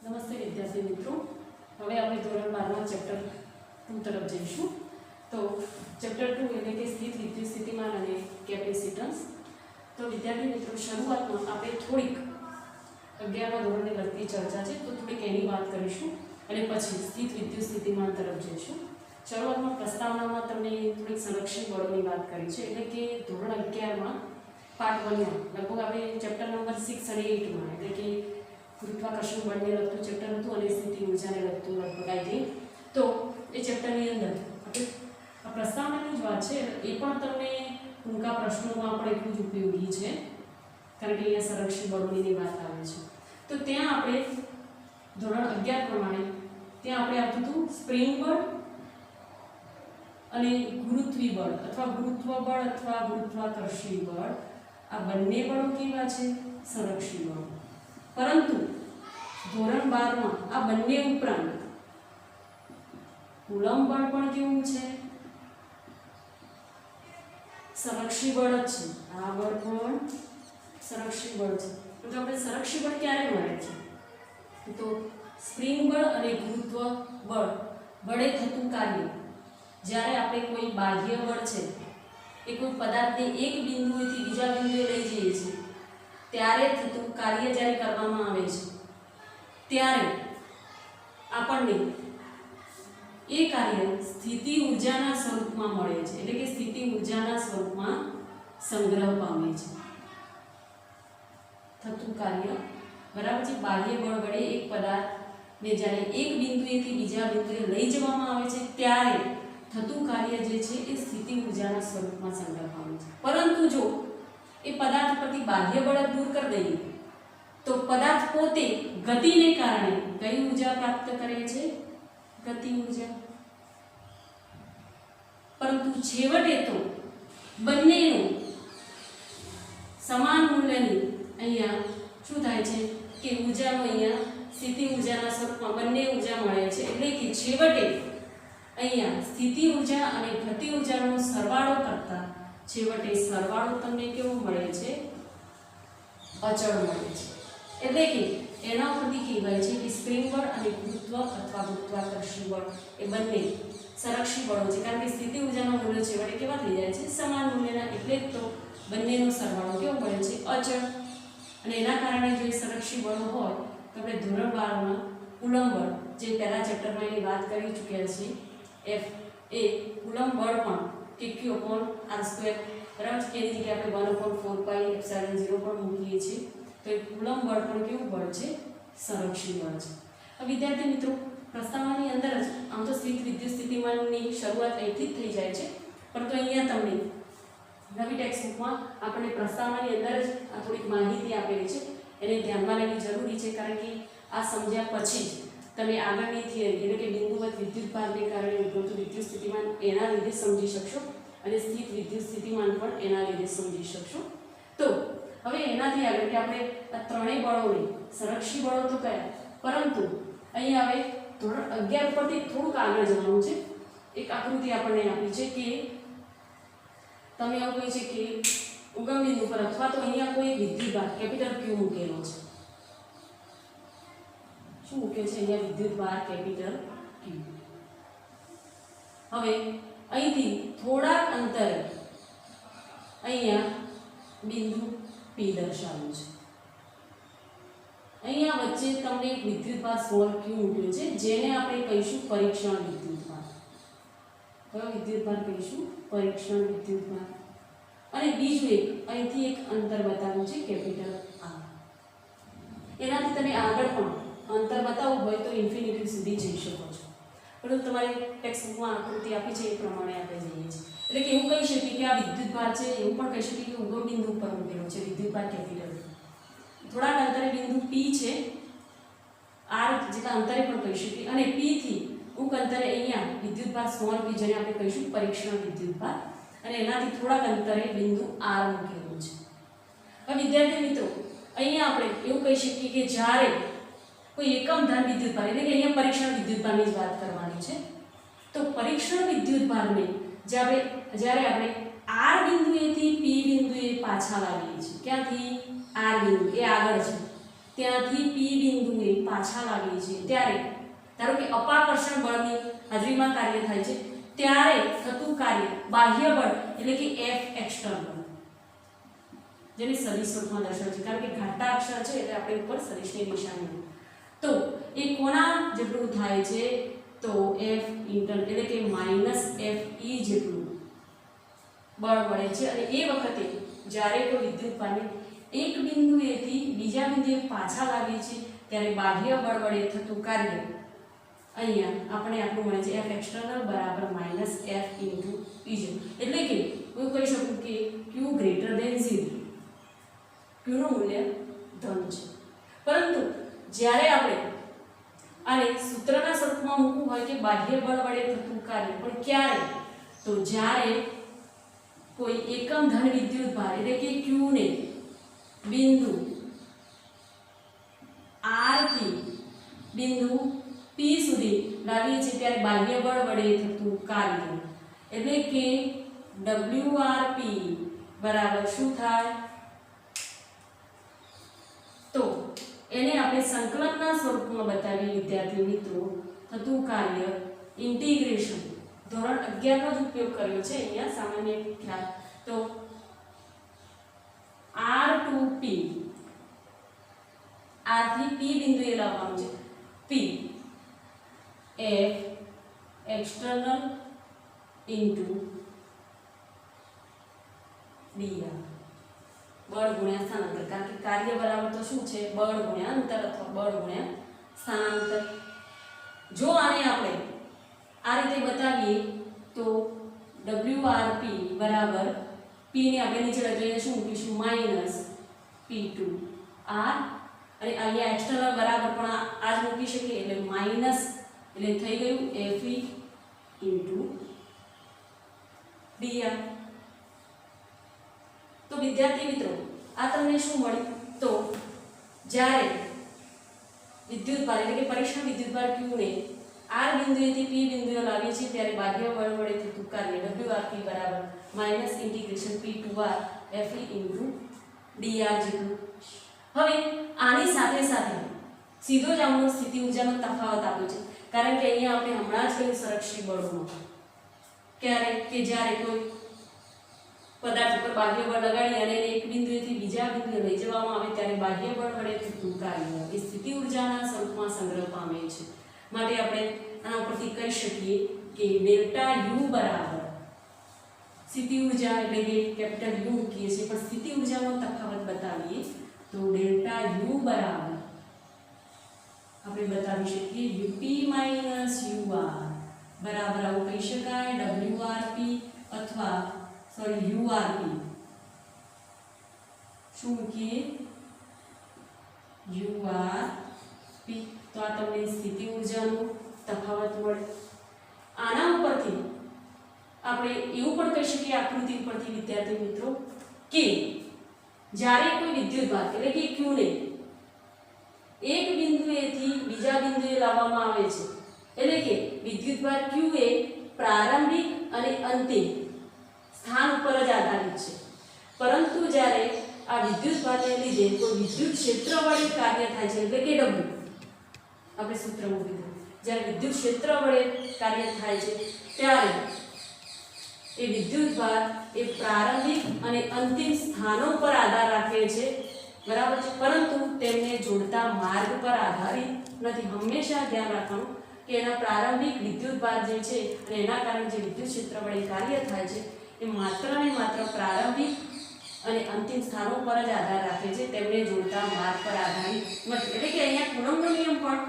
નમસ્તે વિદ્યાર્થી મિત્રો, હવે આપણે ધોરણ 12 ચેપ્ટર 2 તરફ જઈશું. તો ચેપ્ટર 2 એટલે કે સ્થિત વિદ્યુત સ્થિતિમાન અને કેપેસિટન્સ. તો વિદ્યાર્થી મિત્રો, શરૂઆતમાં આપણે થોડીક 11મા ધોરણને લગતી ચર્ચા છે તો થોડીક એની વાત કરીશું અને પછી સ્થિત વિદ્યુત સ્થિતિમાન તરફ જઈશું. શરૂઆતમાં પ્રસ્તાવનામાં તમને થોડીક સંરક્ષણ બળોની વાત કરી છે, એટલે કે ધોરણ 11માં પાર્ટ 1માં લગભગ આપણે ચેપ્ટર નંબર 6 અને 8માં એટલે કે ગુરુત્વાકર્ષણ બળને લગતું ચેપ્ટર હતું અને સ્થિતિ ઊર્જાને લગતું લગભગ આઈ થિંક. તો એ ચેપ્ટરની અંદર આપણે આ પ્રસ્તાવનાની જ વાત છે, એ પણ તમને ટૂંકા પ્રશ્નોમાં પણ એટલું જ ઉપયોગી છે કારણ કે અહીંયા સંરક્ષણ બળોની વાત આવે છે. તો ત્યાં આપણે ધોરણ 11 પ્રમાણે ત્યાં આપણે આવતું હતું સ્પ્રિંગ બળ અને ગુરુત્વી બળ અથવા ગુરુત્વ બળ અથવા ગુરુત્વાકર્ષી બળ. આ બંને બળો કેવા છે? સંરક્ષી બળો. પરંતુ ધોરણ 12માં આ બંને ઉપરાંત કુલંબ બળ પણ કેવું છે? સંરક્ષી બળ જ છે. આ બળ પણ સંરક્ષી બળ છે. તો આપણે સંરક્ષી બળ ક્યારે મળે છે? તો સ્પ્રિંગ બળ અને ગુરુત્વ બળ વડે થતું કાર્ય, જ્યારે આપણે કોઈ બાહ્ય બળ છે એ કોઈ પદાર્થને એક બિંદુએથી બીજા બિંદુએ લઈ જઈએ છીએ ત્યારે થતું કાર્ય જ્યારે કરવામાં આવે છે ત્યારે આપણને એ કાર્ય સ્થિતિ ઊર્જાના સ્વરૂપમાં મળે છે, એટલે કે સ્થિતિ ઊર્જાના સ્વરૂપમાં સંગ્રહ પામે છે. થતું કાર્ય બરાબર છે. બાહ્ય બળ વડે એક પદાર્થને જ્યારે એક બિંદુએથી બીજા બિંદુએ લઈ જવામાં આવે છે ત્યારે થતું કાર્ય જે છે એ સ્થિતિ ઊર્જાના સ્વરૂપમાં સંગ્રહ પામે છે. પરંતુ જો એ પદાર્થ પરથી બાહ્ય બળ દૂર કરી દઈએ તો પદાર્થ પોતે ગતિને કારણે કઈ ઊર્જા પ્રાપ્ત કરે છે? ગતિ ઊર્જા. પરંતુ છેવટે તો બંનેનું સમાન મૂલ્યની અહીંયા શું થાય છે કે ઊર્જાનો અહીંયા સ્થિતિ ઊર્જાના સ્વરૂપમાં બંને ઊર્જા મળે છે, એટલે કે છેવટે અહીંયા સ્થિતિ ઊર્જા અને ગતિ ઊર્જાનો સરવાળો કરતા છેવટે સરવાળો તમને કેવો મળે છે? અચળ મળે છે. એટલે કે એના ઉપરથી કહેવાય છે કે સ્પ્રિંગ બળ અને ગુરુત્વ અથવા ગુરુત્વાકર્ષણ બળ એ બંને સંરક્ષી બળો છે, કારણ કે સ્થિતિ ઊર્જાનું મૂલ્ય છેવટે કેવા થઈ જાય છે? સમાન મૂલ્યના. એટલે જ તો બંનેનો સરવાળો કેવો મળે છે? અચળ. અને એના કારણે જો એ સંરક્ષી બળો હોય તો આપણે ધોરણ 12માં કુલંબ બળ, જે પહેલા ચેપ્ટરમાં એની વાત કરી ચૂક્યા છીએ, F એ કુલંબ બળ પણ Q/r², બરાબર છે, એની જગ્યાએ આપણે 1/4πε0 પણ મૂકીએ છીએ. તો એ કુલંબ બળ પણ કેવું બળ છે? સંરક્ષી બળ છે. હવે વિદ્યાર્થી મિત્રો, પ્રસ્તાવનાની અંદર જ આમ તો સ્થિત વિદ્યુત સ્થિતિમાનની શરૂઆત અહીંથી જ થઈ જાય છે, પરંતુ અહીંયા તમને નવી ટેક્સ્ટબુકમાં આપણે પ્રસ્તાવનાની અંદર જ આ થોડીક માહિતી આપેલી છે, એને ધ્યાનમાં લેવી જરૂરી છે, કારણ કે આ સમજ્યા પછી જ તમે આગળની થિયરી એટલે કે બિંદુવત વિદ્યુત ભારને કારણે ઉદ્ભવતું વિદ્યુત સ્થિતિમાન એના લીધે સમજી શકશો અને સ્થિત વિદ્યુત સ્થિતિમાન પણ એના લીધે સમજી શકશો. તો હવે એનાથી આગળ કે આપણે આ ત્રણેય બળોને સંરક્ષી બળો તો કયા, પરંતુ અહીંયા હવે ધોરણ 11 પરથી થોડુંક આગળ જવાનું છે. એક આકૃતિ આપણને આપી છે કે તમે એવું કહે છે કે ઉગમ બિંદુ પર અથવા તો અહીંયા કોઈ વિદ્યુત ભાર કેપિટલ Q મૂકેલો છે. શું મૂકે છે? અહીંયા વિદ્યુત ભાર કેપિટલ Q. હવે અહીંથી થોડાક અંતરે અહીંયા બિંદુ P દર્શાવ્યું છે. અહીંયા વચ્ચે તમને એક વિદ્યુત ભાર સ્મોલ q મૂક્યો છે, જેને આપણે કહીશું પરીક્ષણ વિદ્યુત ભાર. કયો વિદ્યુત ભાર કહીશું? પરીક્ષણ વિદ્યુત ભાર. અને બીજું એક અહીંથી એક અંતર બતાવ્યું છે કેપિટલ R. એનાથી તમે આગળ પણ અંતર બતાવવું હોય તો ઇન્ફિનિટી સુધી જઈ શકો છો, પરંતુ તમારી ટેક્સ્ટબુકમાં આકૃતિ આપી છે એ પ્રમાણે આપણે જઈએ છીએ. એટલે કે એવું કહી શકીએ કે આ વિદ્યુત ભાર છે, એવું પણ કહી શકીએ કે ઉગમ બિંદુ ઉપર મૂકેલો છે વિદ્યુત ભાર કેપિટલ. થોડાક અંતરે બિંદુ P છે, R જેટલા અંતરે પણ કહી શકીએ, અને P થી ઉક અંતરે અહીંયા વિદ્યુત ભાર સ્મોલ p, જેને આપણે કહીશું પરીક્ષણ વિદ્યુત ભાર, અને એનાથી થોડાક અંતરે બિંદુ R મૂકેલું છે. હવે વિદ્યાર્થી મિત્રો, અહીંયા આપણે એવું કહી શકીએ કે જ્યારે કોઈ એકમ ધાર વિદ્યુત ભાર, એટલે કે અહીંયા પરીક્ષણ વિદ્યુત ભારની જ વાત કરવાની છે, તો પરીક્ષણ વિદ્યુત ભારને જ્યારે આપણે R બિંદુએથી P બિંદુએ પાછા લાવીએ છીએ, ક્યાંથી? R બિંદુ એ આગળ છે, ત્યાંથી પી બિંદુએ પાછા લાવીએ છીએ ત્યારે ધારો કે અપાકર્ષણ બળની હાજરીમાં કાર્ય થાય છે ત્યારે થતું કાર્ય બાહ્ય બળ એટલે કે F એક્સટર્નલ, જેને સદિશ સ્વરૂપમાં દર્શાવે છે કારણ કે ઘાટા અક્ષર છે એટલે આપણે ઉપર સદિશની નિશાની. તો એ કોના જેટલું થાય છે તો F ઇન્ટર્ન એટલે કે -FE જેટલું બળ મળે છે. અને એ વખતે જ્યારે કોઈ વિદ્યુતભારને એક બિંદુએથી બીજા બિંદુએ પાછા લાવીએ છીએ ત્યારે બાહ્ય બળ વડે થતું કાર્ય અહીંયા આપણે આટલું મળે છે F એક્સટર્નલ બરાબર -F ઇન્ટુ E જેટલું. એટલે કે હું કહી શકું કે Q ગ્રેટર ધેન 0, Q નું મૂલ્ય ધન છે. પરંતુ જ્યારે આપણે આને સૂત્રના સ્વરૂપમાં મૂકવું હોય કે બાહ્ય બળ વડે થતું કાર્ય, પણ ક્યારે તો જ્યારે કોઈ એકમ ધન વિદ્યુતભાર એટલે કે Q ને બિંદુ R થી બિંદુ P સુધી લાવીએ છીએ ત્યારે બાહ્ય બળ વડે થતું કાર્ય એટલે કે WRP બરાબર શું થાય તો એને આપણે સંકલનના સ્વરૂપમાં બતાવીએ વિદ્યાર્થી મિત્રો. થતું કાર્ય ઇન્ટિગ્રેશન ધોરણ 11 નો જ ઉપયોગ કર્યો છે અહીંયા સામાન્ય ખ્યાલ. તો R to P, R થી P બિંદુએ લાવવાનું છે P F external into dr બળ ગુણ્યા સ્થાનાંતર, કારણ કે કાર્ય બરાબર તો શું છે બળ ગુણ્યા અંતર અથવા બળ ગુણ્યા સ્થાનાંતર. જો આને આપણે આ રીતે બતાવીએ તો WRP બરાબર P ને આપણે નીચે લખીને શું મૂકીશું -P2 R અને અહીંયા એક્સટર્નલ બરાબર પણ આ જ મૂકી શકીએ એટલે માઈનસ એટલે થઈ ગયું Fe ઇન્ટુ dr. તો વિદ્યાર્થી મિત્રો આ તમને શું મળ્યું તો જ્યારે વિદ્યુતભાર એટલે કે પરીક્ષણ વિદ્યુતભાર Q ને R બિંદુએથી P બિંદુએ લાવીએ છીએ ત્યારે બાહ્ય બળ વડે થતું કાર્ય WRP બરાબર -P2R Fe ઇન્ટુ dr જેટલું. હવે આની સાથે સાથે સીધો જ આપણો સ્થિતિ ઊર્જાનો તફાવત આપ્યો છે કારણ કે અહીંયા આપણે હમણાં જ કહ્યું સંરક્ષી બળોમાં ક્યારે કે જ્યારે કોઈ પદાર્થ ઉપર બાહ્ય બળ લગાડી અને એને એક બિંદુએથી બીજા બિંદુએ લઈ જવામાં આવે ત્યારે બાહ્ય બળ વડે થતું કાર્ય એ સ્થિતિ ઊર્જાના સ્વરૂપમાં સંગ્રહ પામે છે. માટે આપણે આના ઉપરથી કહી શકીએ કે ડેલ્ટા U બરાબર સ્થિતિ ઊર્જા એટલે કે કેપિટલ U મૂકીએ છીએ પણ સ્થિતિ ઊર્જાનો તફાવત બતાવીએ તો ડેલ્ટા U બરાબર આપણે બતાવી શકીએ UP UR બરાબર આવું કહી શકાય WRP અથવા સોરી URP શું મૂકીએ URP. તો આ તમને સ્થિતિ ઊર્જાનો તફાવત મળે. આના ઉપરથી આપણે એવું પણ કહી શકીએ આકૃતિ ઉપરથી વિદ્યાર્થી મિત્રો કે જ્યારે કોઈ વિદ્યુતભાર એટલે કે Q ને એક બિંદુએથી બીજા બિંદુએ લાવવામાં આવે છે એટલે કે વિદ્યુતભાર Q એ પ્રારંભિક અને અંતિમ સ્થાન ઉપર જ આધારિત છે. પરંતુ જ્યારે આ વિદ્યુતભારને લીધે કોઈ વિદ્યુત ક્ષેત્ર વડે કાર્ય થાય છે એટલે કે W આપણે સૂત્ર મૂકી દીધું. જ્યારે વિદ્યુત ક્ષેત્ર વડે કાર્ય થાય છે ત્યારે એ વિદ્યુતભાર એ પ્રારંભિક અને અંતિમ સ્થાનો પર આધાર રાખે છે બરાબર છે, પરંતુ તેમને જોડતા માર્ગ પર આધારિત નથી. હંમેશા ધ્યાન રાખવાનું કે એના પ્રારંભિક વિદ્યુતભાર જે છે અને એના કારણે જે વિદ્યુત ક્ષેત્ર વડે કાર્ય થાય છે એ માત્ર ને માત્ર પ્રારંભિક અને અંતિમ સ્થાનો પર જ આધાર રાખે છે, તેમને જોડતા માર્ગ પર આધારિત નથી. એટલે કે અહીંયા કુલમ્બનો નિયમ પણ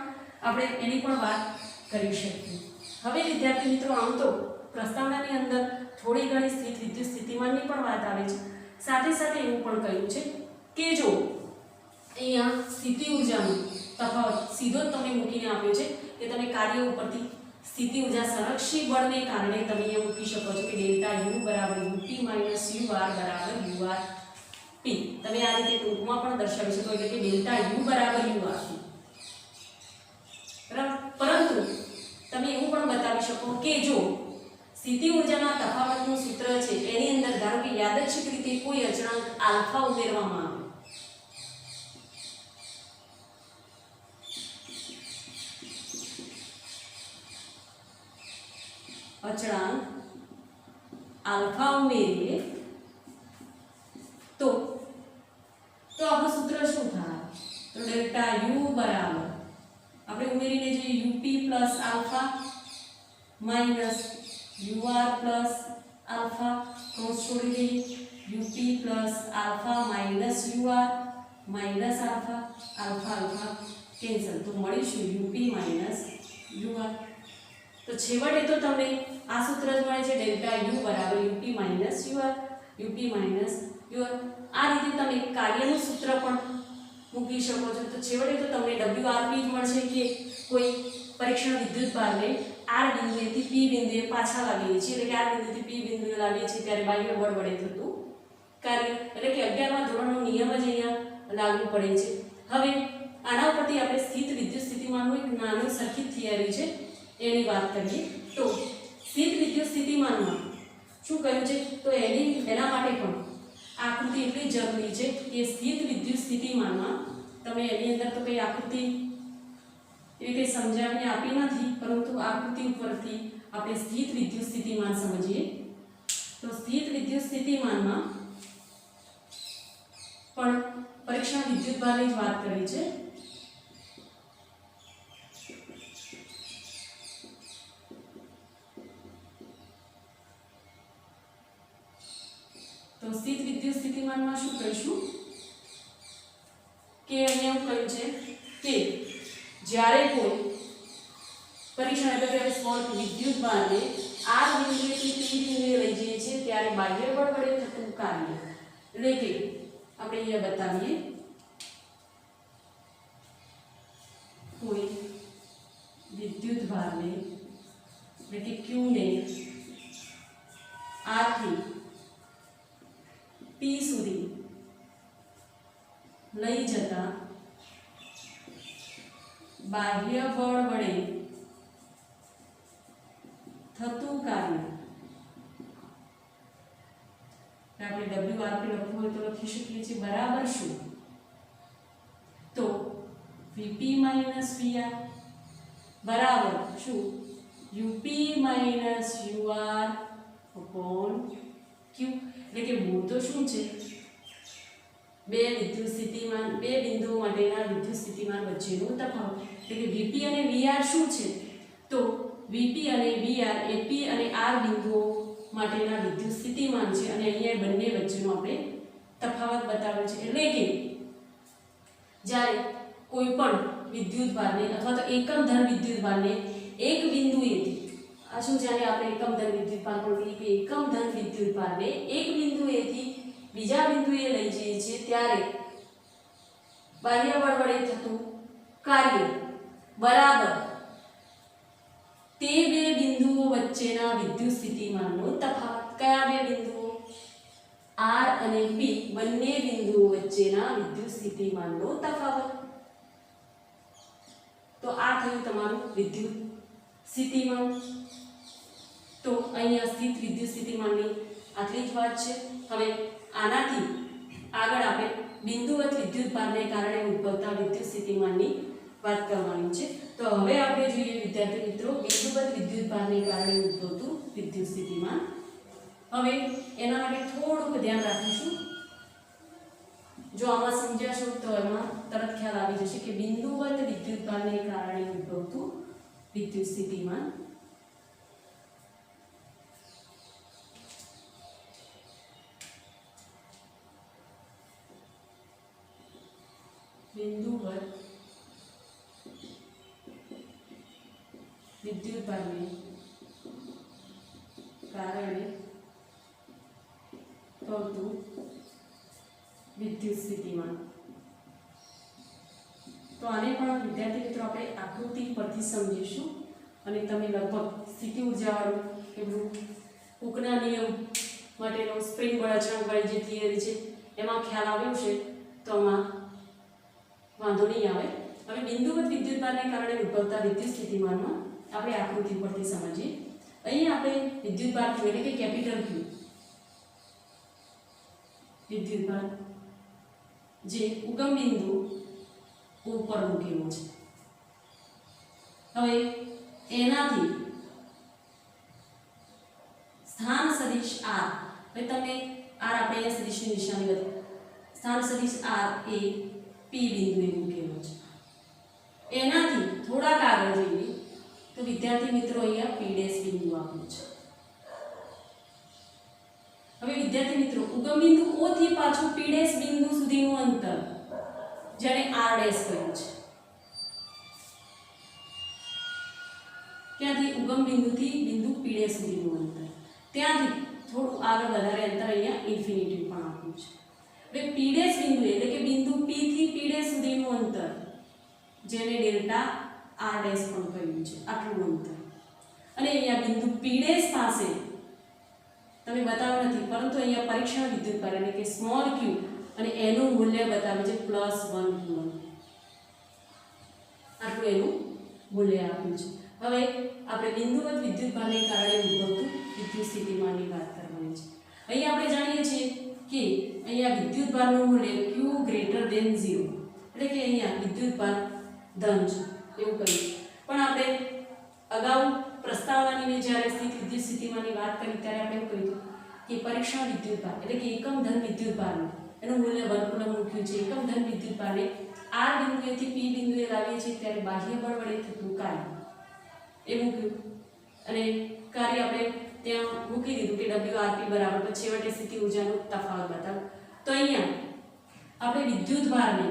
આપણે એની પણ વાત કરી શકીએ. હવે વિદ્યાર્થી મિત્રો આમ તો પ્રસ્તાવનાની અંદર થોડી ઘણી સ્થિત વિદ્યુત સ્થિતિમાનની પણ વાત આવે છે. સાથે સાથે એવું પણ કહ્યું છે કે જો અહીંયા સ્થિતિ ઊર્જાનો તફાવત સીધો જ તમને મૂકીને આપ્યો છે કે તમે કાર્ય ઉપરથી સ્થિતિ ઊર્જા સંરક્ષી બળને કારણે તમે અહીંયા મૂકી શકો છો કે ડેલ્ટા U બરાબર UP UR બરાબર URP. તમે આ રીતે ટૂંકમાં પણ દર્શાવી શકો એટલે કે ડેલ્ટા U બરાબર URP. પરંતુ તમે એવું પણ બતાવી શકો કે જો સ્થિતિ ઊર્જાના તફાવતનું સૂત્ર છે એની અંદર ધારો કે યાદચ્છિક રીતે કોઈ અચળાંક આલ્ફા ઉમેરવામાં આવે અચળાંક આલ્ફા ઉમેરીએ તો આપણું સૂત્ર શું થાય? તો ડેલ્ટા યુ બરાબર આપણે ઉમેરીને જોઈએ UP plus alpha minus UR plus alpha cross છોડી દઈએ UP plus alpha minus UR minus alpha alpha alpha cancel તો મળીશું યુપી માઇનસ યુઆર. તો છેવટે તો તમને આ સૂત્ર જ મળે છે ડેલ્ટા યુ બરાબર UP minus UR UP minus UR. આ રીતે તમે કાર્યનું સૂત્ર પણ મૂકી શકો છો. તો છેવટે તો તમને ડબલ્યુઆરપી જ મળશે કે કોઈ પરીક્ષણ વિદ્યુત ભારને આર બિંદુએથી પી બિંદુએ પાછા લાવીએ છીએ એટલે કે આર બિંદુથી પી બિંદુએ લાવીએ છીએ ત્યારે બાહ્ય બળ વડે થતું કાર્ય એટલે કે 11મા ધોરણનો નિયમ જ અહીંયા લાગુ પડે છે. હવે આના ઉપરથી આપણે સ્થિત વિદ્યુત સ્થિતિમાનનું એક નાનું સર્કિટ થિયરી છે એની વાત કરીએ. તો સ્થિત વિદ્યુત સ્થિતિમાનમાં શું કહ્યું છે? તો એના માટે પણ આકૃતિ એટલી જરૂરી છે કે સ્થિત વિદ્યુત સ્થિતિમાનમાં તમે એની અંદર તો કઈ આકૃતિ એવી કંઈ સમજાવીને આપી નથી, પરંતુ આકૃતિ ઉપરથી આપણે સ્થિત વિદ્યુત સ્થિતિમાન સમજીએ. તો સ્થિત વિદ્યુત સ્થિતિમાનમાં પણ પરીક્ષણ વિદ્યુત ભારની જ વાત કરી છે. તો સ્થિત વિદ્યુત સ્થિતિમાનમાં શું કહીશું કે અહીંયા એવું કહ્યું છે કે જ્યારે કોઈ પરીક્ષણ એટલે કે સ્મોલ વિદ્યુત ભારને આર બિંદુએથી પી બિંદુએ લઈ જઈએ છીએ ત્યારે બાહ્ય બળ વડે થતું કાર્ય એટલે કે આપણે અહીંયા બતાવીએ કોઈ વિદ્યુત ભારને એટલે કે Q ને R થી P સુધી લઈ જતા બાહ્ય બળ વડે થતું કાર્ય આપણે ડબલ્યુઆરપી લખવું હોય તો લખી શકીએ છીએ બરાબર શું? તો વીપી માઇનસ વીઆર બરાબર શું? યુપી માઇનસ યુઆર અપોન ક્યુ. એટલે કે મૂળ તો શું છે? બે વિદ્યુત સ્થિતિમાન બે બિંદુઓ માટેના વિદ્યુત સ્થિતિમાન વચ્ચેનો તફાવત. એટલે કે વીપી અને વીઆર શું છે? તો વીપી અને વીઆર એ પી અને આર બિંદુઓ માટેના વિદ્યુત સ્થિતિમાન છે અને અહીંયા બંને વચ્ચેનો આપણે તફાવત બતાવ્યો છે. એટલે કે જ્યારે કોઈ પણ વિદ્યુત ભારને અથવા તો એકમ ધન વિદ્યુત ભારને એક બિંદુએથી આ શું જાણે આપણે એકમ ધન વિદ્યુત ભાર પણ કહીએ કે એકમ ધન વિદ્યુત ભારને એક બિંદુએથી બીજા બિંદુએ લઈ જઈએ છીએ ત્યારે બાહ્ય બળ વડે થતું કાર્ય બરાબર તે બે બિંદુઓ વચ્ચેના વિદ્યુત સ્થિતિમાનનો તફાવત. કયા બે બિંદુઓ? આર અને પી બંને બિંદુઓ વચ્ચેના વિદ્યુત સ્થિતિમાનનો તફાવત. તો આ થયું તમારું વિદ્યુત સ્થિતિમાન. તો અહીંયા સ્થિત વિદ્યુત સ્થિતિમાનની આટલી જ વાત છે. હવે આનાથી આગળ આપણે બિંદુવત વિદ્યુત ભારને કારણે ઉદ્ભવતા વિદ્યુત સ્થિતિમાનની વાત કરવાની છે. તો હવે આપણે જોઈએ વિદ્યાર્થી મિત્રો બિંદુવત વિદ્યુત ભારને કારણે ઉદ્ભવતું વિદ્યુત સ્થિતિમાન. હવે એના માટે થોડુંક ધ્યાન રાખીશું. જો આમાં સમજાશો તો એમાં તરત ખ્યાલ આવી જશે કે બિંદુવત વિદ્યુત ભારને કારણે ઉદ્ભવતું વિદ્યુત સ્થિતિમાન. બિંદુવત વિદ્યુત ભારને કારણે થતું વિદ્યુત સ્થિતિમાન. તો આને પણ વિદ્યાર્થી મિત્રો આપણે આકૃતિ પરથી સમજીશું અને તમે લગભગ સ્થિતિ ઉર્જાવાળું એમનું હૂકના નિયમ માટેનો સ્પ્રિંગ બળ અચળાંકવાળી જે થિયરી છે એમાં ખ્યાલ આવ્યો છે તો આમાં વાંધો નહીં આવે. હવે બિંદુવત વિદ્યુત ભારને કારણે ઉદ્ભવતા વિદ્યુત સ્થિતિમાનમાં આપણે આકૃતિ પરથી સમજીએ. અહીં આપણે વિદ્યુત ભાર Q એટલે કે કેપિટલ Q વિદ્યુત ભાર જે ઉગમ બિંદુ ઉપર મૂકેલો છે. હવે એનાથી સ્થાન સદિશ r, હવે તમે r આપણે અહીંયા સદિશની નિશાની બતાવી, સ્થાન સદિશ r એ p બિંદુએ મૂકેલો છે. એનાથી થોડાક આગળ જઈએ તો વિદ્યાર્થી મિત્રો અહીંયા p' બિંદુ આપ્યું છે. હવે વિદ્યાર્થી મિત્રો ઉગમ બિંદુ O થી પાછું p' બિંદુ સુધીનું અંતર જેને r' કહ્યું છે, ત્યાંથી ઉગમ બિંદુથી બિંદુ p' સુધીનું અંતર, ત્યાંથી થોડું આગળ વધારે અંતર અહીંયા ઇન્ફિનિટી પણ આપ્યું છે. હવે p' બિંદુ એટલે કે બિંદુ p થી p' સુધીનું અંતર જેને ડેલ્ટા r' પણ કહ્યું છે, આટલું અંતર. અને અહીંયા બિંદુ p' પાસે તમે બતાવ્યું નથી, પરંતુ અહીંયા પરીક્ષણ વિદ્યુતભાર એટલે કે સ્મોલ q અને એનું મૂલ્ય બતાવે છે +1 કુલમ, આટલું એનું મૂલ્ય આપ્યું છે. હવે આપણે બિંદુવત વિદ્યુતભારને કારણે ઉદ્ભવતું વિદ્યુત સ્થિતિમાનની વાત કરવાની છે. અહીં આપણે જાણીએ છીએ કે અહીંયા વિદ્યુતભારનું મૂલ્ય q > 0, એટલે કે અહીંયા વિદ્યુતભાર ધન છે એવું કહ્યું. પણ આપણે અગાઉ પ્રસ્તાવનાની જ્યારે વિદ્યુત સ્થિતિમાનની વાત કરી ત્યારે આપણે એવું કહ્યું કે પરીક્ષણ વિદ્યુતભાર એટલે કે એકમ ધન વિદ્યુતભારનું એનું મૂલ્ય 1 કુલમ મૂક્યું છે. એકમ ધન વિદ્યુતભારને r બિંદુએથી p બિંદુએ લાવીએ છીએ ત્યારે બાહ્ય બળ વડે થતું કાર્ય એ મૂક્યું, અને કાર્ય આપણે ત્યાં મૂકી દીધું કે WRP બરાબર, તો છેવટે સ્થિતિ ઊર્જાનો તફાવત બતાવો. તો અહીંયા આપણે વિદ્યુતભારને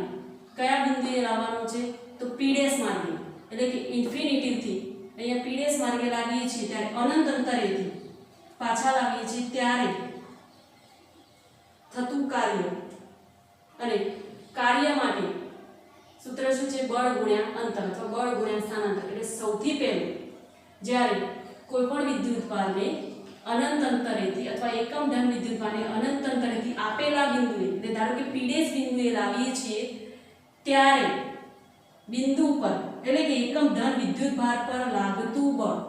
કયા બિંદુએ લાવવાનો છે તો p' માર્ગે, એટલે કે ઇન્ફિનિટીથી અહીંયા p' માર્ગે લાવીએ છીએ ત્યારે અનંત અંતરેથી પાછા લાવીએ છીએ ત્યારે થતું કાર્ય, અને કાર્ય માટે સૂત્ર શું છે બળ ગુણ્યા અંતર અથવા બળ ગુણ્યા સ્થાનાંતર. એટલે સૌથી પહેલું જ્યારે કોઈ પણ વિદ્યુતભારને અનંત અંતરેથી અથવા એકમ ધન વિદ્યુતભારને અનંત અંતરેથી આપેલા બિંદુએ, એટલે ધારો કે p' બિંદુએ લાવીએ છીએ ત્યારે બિંદુ પર એટલે કે એકમ ધન વિદ્યુતભાર પર લાગતું બળ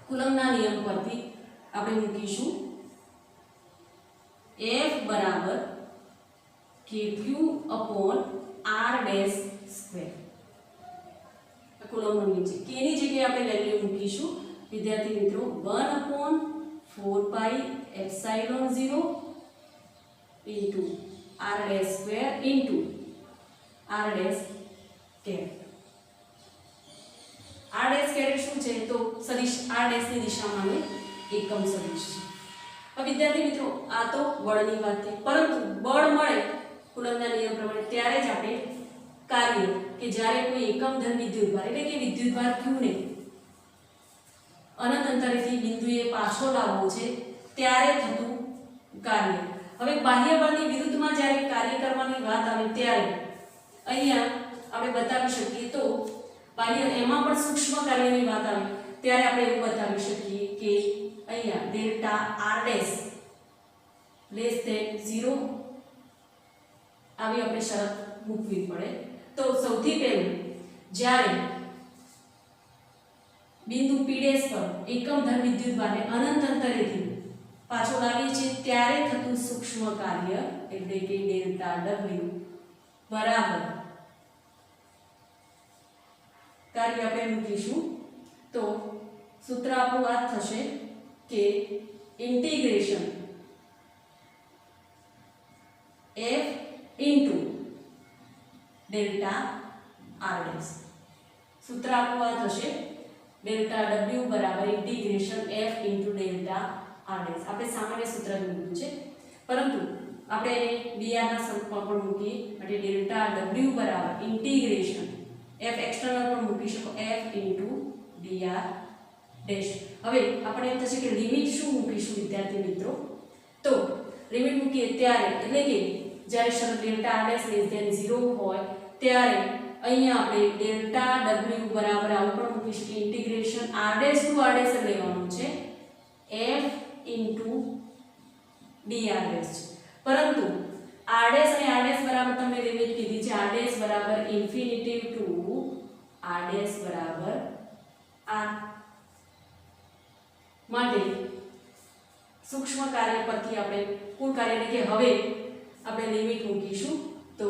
કુલમના નિયમ પરથી આપણે મૂકીશું F બરાબર kq/r². કુલમનો નિયમ છે. k ની જગ્યાએ આપણે વેલ્યુ મૂકીશું વિદ્યાર્થી મિત્રો 1/4πε0 r². r' શું છે તો સદિશ r' ની દિશામાં એકમ સદિશ છે. હવે વિદ્યાર્થી મિત્રો આ તો બળની વાત થઈ, પરંતુ બળ મળે કુલમના નિયમ પ્રમાણે ત્યારે જ આપણે કાર્ય કે જ્યારે કોઈ એકમ ધન વિદ્યુતભાર એટલે કે વિદ્યુતભાર q ને અનંત અંતરેથી બિંદુએ પાછો લાવવો છે ત્યારે થતું કાર્ય. હવે બાહ્ય બળની વિરુદ્ધમાં જ્યારે કાર્ય કરવાની વાત આવે ત્યારે અહીંયા આપણે બતાવી શકીએ તો બાહ્ય એમાં પણ સૂક્ષ્મ કાર્યની વાત આવે ત્યારે આપણે એવું બતાવી શકીએ કે અહીંયા ડેલ્ટા r' <0 આવી આપણે શરત મૂકવી પડે. તો સૌથી પહેલું જ્યારે બિંદુ p' પર એકમ ધન વિદ્યુતભારને અનંત અંતરેથી પાછો લાવીએ છીએ ત્યારે થતું સૂક્ષ્મ કાર્ય એટલે કે ડેલ્ટા W બરાબર કાર્ય આપણે મૂકીશું તો સૂત્ર આપણું આ થશે કે integration F into delta r'. સૂત્ર આપણું આ થશે ડેલ્ટા W બરાબર integration F into delta r'. આપણે સામાન્ય સૂત્ર મૂક્યું છે, પરંતુ આપણે એને dr ના સ્વરૂપમાં પણ મૂકીએ માટે ડેલ્ટા W બરાબર ઇન્ટિગ્રેશન F એક્સટર્નલ પણ મૂકી શકો F ઇન્ટુ dr ડેશ. હવે આપણે એમ થશે કે લિમિટ શું મૂકીશું વિદ્યાર્થી મિત્રો તો લિમિટ મૂકીએ ત્યારે એટલે કે જ્યારે શરત ડેલ્ટા r' <0 હોય ત્યારે અહીંયા આપણે ડેલ્ટા W બરાબર આવું પણ મૂકી શકીએ ઇન્ટિગ્રેશન r' ટુ r' લેવાનું છે F ઇન્ટુ dr'. પરંતુ r' અને r' બરાબર તમને લિમિટ કીધી છે r' બરાબર ઇન્ફિનિટી ટુ r' બરાબર r. માટે સૂક્ષ્મ કાર્ય પરથી આપણે કુલ કાર્ય એટલે કે હવે આપણે લિમિટ મૂકીશું તો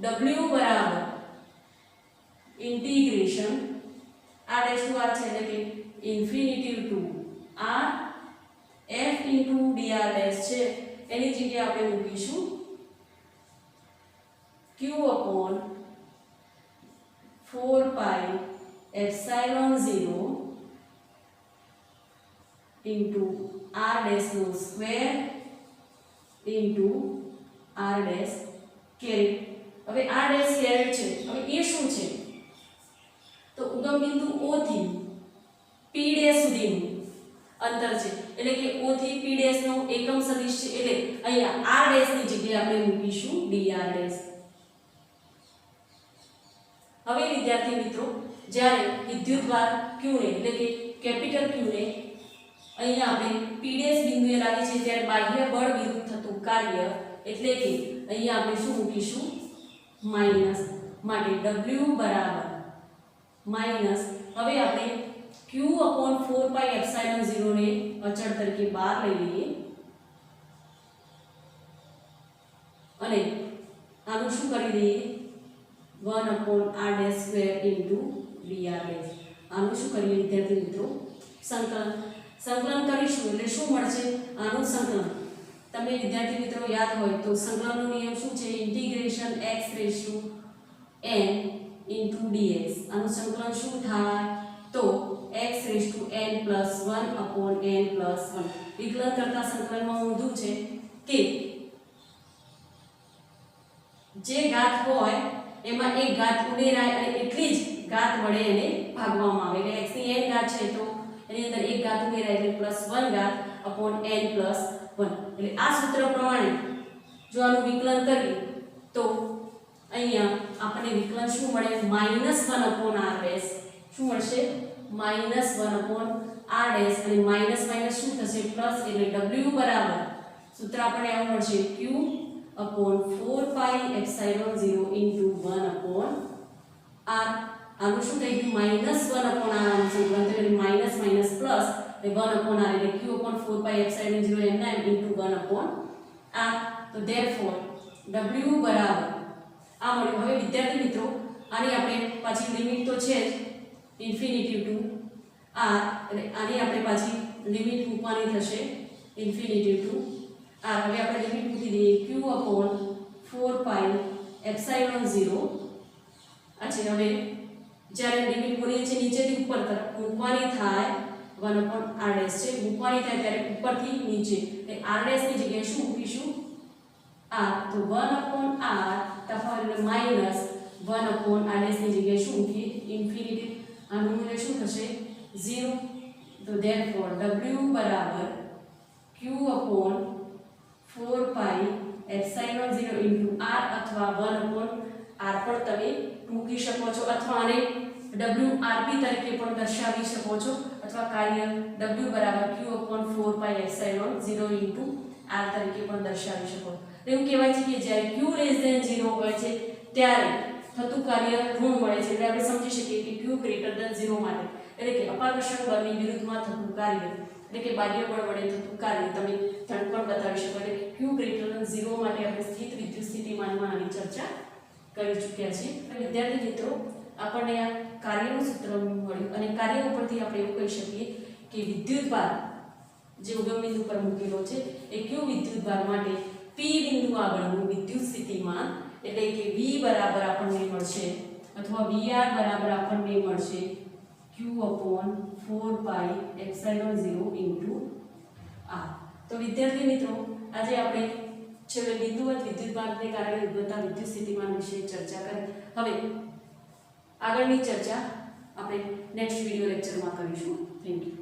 W બરાબર ઇન્ટિગ્રેશન r' ટુ r છે એટલે કે infinity to r F into dr dash છે એની જગ્યાએ આપણે મૂકીશું q upon 4 pi epsilon 0 into r dash નો square into r dash caret. હવે r ડેશ કેરેટ છે, હવે એ શું છે તો ઉગમ બિંદુ O થી P ડેશ સુધીનું અંતર છે, એટલે કે O થી P ડેશ નો એકમ સદિશ છે, એટલે અહીંયા r ડેશ ની જગ્યાએ આપણે મૂકીશું dr ડેશ. હવે વિદ્યાર્થી મિત્રો જ્યારે વિદ્યુતભાર q ને એટલે કે કેપિટલ q ને અહીંયા આપણે P ડેશ બિંદુએ લાગે છે ત્યારે બાહ્ય બળ વિરુદ્ધ થતું કાર્ય એટલે કે અહીંયા આપણે શું મૂકીશું માઈનસ, માટે W બરાબર માઈનસ. હવે આપણે q અપોન 4 પાઈ એપ્સિલોન 0 ને અચળ તરીકે બહાર લઈ લઈએ અને આનું શું કરી દઈએ 1 upon r dash square into dr dash. આનું શું કરીએ વિદ્યાર્થી મિત્રો સંકલન કરીશું એટલે શું મળશે આનું સંકલન. તમે વિદ્યાર્થી મિત્રો યાદ હોય તો સંકલનનો નિયમ શું છે integration x raise to n into dx. આનું સંકલન શું થાય તો x raise to n plus 1 upon n plus 1. વિકલન કરતા સંકલનમાં નોંધ્યું છે કે જે ઘાત હોય એમાં એક ઘાત ઉમેરાય અને એટલી જ ઘાત વડે એને ભાગવામાં આવે, એટલે x ની n ઘાત છે તો એની અંદર એક ઘાત ઉમેરાય એટલે પ્લસ 1 ઘાત અપોન n પ્લસ 1. એટલે આ સૂત્ર પ્રમાણે જો આનું વિકલન કરીએ તો અહીંયા આપણને વિકલન શું મળે -1 અપોન r ડેશ. શું મળશે -1 અપોન r ડેશ અને માઈનસ માઈનસ શું થશે પ્લસ, એટલે w બરાબર સૂત્ર આપણને આવું મળશે q upon 4 pi epsilon 0 into 1 upon r. આનું શું થઈ ગયું -1 અપોન r આનું સંકલન એટલે માઈનસ માઈનસ પ્લસ એટલે 1 અપોન r એટલે q અપોન 4 પાઈ એપ્સિલોન 0 એમ ના ઇન્ટુ 1 અપોન r. તો ધેરફોર w બરાબર આ મળ્યું. હવે વિદ્યાર્થી મિત્રો આની આપણે પાછી લિમિટ તો છે જ ઇન્ફિનિટી ટુ r, એટલે આની આપણે પાછી લિમિટ મૂકવાની થશે ઇન્ફિનિટી ટુ r. હવે આપણે લિમિટ મૂકી દઈએ q અપોન 4 પાઈ એપ્સિલોન 0 આ છે. હવે જ્યારે લિમિટ બોલીએ છીએ નીચેથી ઉપર તરફ મૂકવાની થાય 1 અપોન r ડેશ છે, મૂકવાની થાય ત્યારે ઉપરથી નીચે એટલે r ડેશ ની જગ્યાએ શું મૂકીશું r. તો 1 અપોન r તફાવત એટલે માઈનસ 1 અપોન r ડેશ ની જગ્યાએ શું મૂકીએ ઇન્ફિનિટી. આનું મૂલ્ય શું થશે 0. તો ધેરફોર w બરાબર q upon 4 pi epsilon 0 into r અથવા 1 અપોન r પણ તમે મૂકી શકો છો અથવા આને wrp તરીકે પણ દર્શાવી શકો છો અથવા કાર્ય w બરાબર q upon 4 pi epsilon 0 into r તરીકે પણ દર્શાવી શકો. એવું કહેવાય છે કે જ્યારે q લેસ ધેન 0 હોય છે ત્યારે થતું કાર્ય ઋણ મળે છે, એટલે આપણે સમજી શકીએ કે q ગ્રેટર ધેન 0 માટે એટલે કે અપાકર્ષણ બળની વિરુદ્ધમાં થતું કાર્ય એટલે કે બાહ્ય બળ વડે થતું કાર્ય તમે ધન પણ બતાવી શકો. એટલે q ગ્રેટર ધેન 0 માટે આપણે સ્થિત વિદ્યુત સ્થિતિમાનમાં આની ચર્ચા કરી ચૂક્યા છીએ. વિદ્યાર્થી મિત્રો આપણને આ કાર્યનું સૂત્ર મળ્યું અને કાર્ય ઉપરથી આપણે એવું કહી શકીએ કે વિદ્યુતભાર જે ઉગમ બિંદુ પર મૂકેલો છે એ q વિદ્યુતભાર માટે p બિંદુ આગળનું વિદ્યુત સ્થિતિમાન એટલે કે v બરાબર આપણને મળશે અથવા vr બરાબર આપણને મળશે q upon 4 pi epsilon 0 into r. તો વિદ્યાર્થી મિત્રો આજે આપણે છેલ્લે બિંદુવત વિદ્યુતભારને કારણે ઉદ્ભવતા વિદ્યુત સ્થિતિમાન વિશે ચર્ચા કરી. હવે આગળની ચર્ચા આપણે નેક્સ્ટ વિડિયો લેક્ચરમાં કરીશું. Thank you.